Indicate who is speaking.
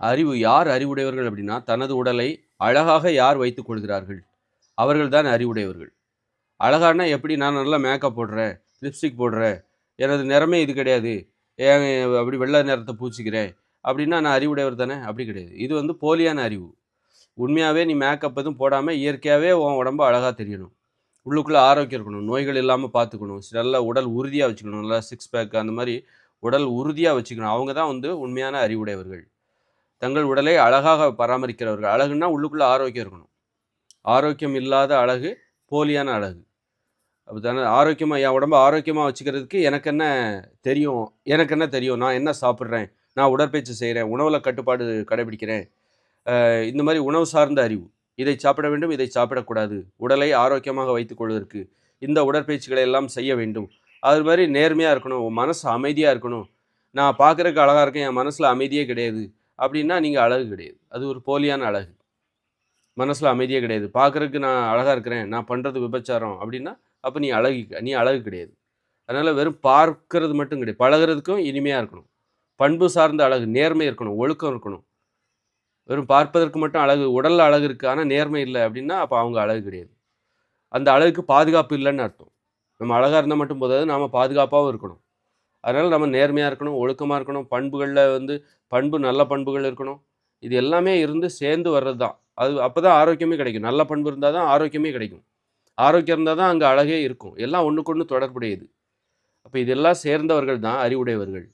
Speaker 1: அறிவு யார் அறிவுடையவர்கள் அப்படின்னா, தனது உடலை அழகாக யார் வைத்துக் கொள்கிறார்கள், அவர்கள் தான் அறிவுடையவர்கள். அழகான்னா எப்படி? நான் நல்லா மேக்கப் போடுறேன், லிப்ஸ்டிக் போடுறேன், எனது நிறமே இது கிடையாது, ஏன் அப்படி வெள்ளை நிறத்த பூசிக்கிறேன் அப்படின்னா நான் அறிவுடையவர் தானே? அப்படி கிடையாது. இது வந்து போலியான அறிவு. உண்மையாவே நீ மேக்கப் எதுவும் போடாம இயற்கையாவே உன் உடம்பு அழகா தெரியணும். உள்ளுக்குள்ள ஆரோக்கியம் இருக்கணும். நோய்கள் இல்லாம பார்த்துக்கணும். நல்ல உடல் உறுதியா வச்சுக்கணும். நல்லா சிக்ஸ் பேக் அந்த மாரி உடல் உறுதியா வச்சுக்கணும். அவங்க தான் வந்து உண்மையான அறிவுடையவர்கள். தங்கள் உடலை அழகாக பராமரிக்கிறவர்கள். அழகுன்னா உள்ளுக்குள்ள ஆரோக்கியம் இருக்கணும். ஆரோக்கியம் இல்லாத அழகு போலியான அழகு. அப்படித்தானே? ஆரோக்கியமா என் உடம்ப ஆரோக்கியமா வச்சுக்கிறதுக்கு எனக்கு என்ன தெரியும்? எனக்கு என்ன தெரியும்? நான் என்ன சாப்பிடுறேன்? நான் உடற்பயிற்சி செய்றேன். உணவுல கட்டுப்பாடு கடைபிடிக்கிறேன். இந்த மாரி உணவு சார்ந்த அறிவு. இதை சாப்பிட வேண்டும், இதை சாப்பிடக்கூடாது. உடலை ஆரோக்கியமாக வைத்துக் கொள்வதற்கு இந்த உடற்பயிற்சிகளை எல்லாம் செய்ய வேண்டும். அது மாரி நேர்மையா இருக்கணும். உன் மனசு அமைதியா இருக்கணும். நான் பார்க்கறதுக்கு அழகா இருக்கேன். என் மனசுல அமைதியே கிடையாது. அப்படின்னா நீங்க அழகு கிடையாது. அது ஒரு போலியான அழகு. மனசுல அமைதியே கிடையாது. பார்க்கறதுக்கு நான் அழகா இருக்கிறேன். நான் பண்றது விபச்சாரம் அப்படின்னா, அப்ப நீ அழகு கிடையாது. அதனால வெறும் பார்க்கிறது மட்டும் கிடையாது. பழகுறதுக்கும் இனிமையா இருக்கணும். பண்பு சார்ந்த அழகு, நேர்மை இருக்கணும், ஒழுக்கம் இருக்கணும். வெறும் பார்ப்பதற்கு மட்டும் அழகு, உடல்ல அழகு இருக்கு. ஆனா நேர்மை இல்ல அப்படின்னா, அப்ப அவங்க அழகு கிடையாது. அந்த அழகுக்கு பாதுகாப்பு இல்லன்னு அர்த்தம். நம்ம அழகா இருந்தா மட்டும் போதாது, நாம பாதுகாப்பாவும் இருக்கணும். அதனால நம்ம நேர்மையா இருக்கணும், ஒழுக்கமா இருக்கணும், பண்புகள்ல வந்து நல்ல பண்புகள் இருக்கணும். இது எல்லாமே இருந்து சேர்ந்து வர்றது தான். அது அப்பதான் ஆரோக்கியமே கிடைக்கும். நல்ல பண்பு இருந்தா தான் ஆரோக்கியமே கிடைக்கும். ஆரோக்கியம் இருந்தா தான் அங்க அழகே இருக்கும். எல்லாம் ஒண்ணுக்கொண்ணு தொடர்புடையது. அப்ப இதெல்லாம் சேர்ந்தவர்கள் தான் அறிவுடையவர்கள்.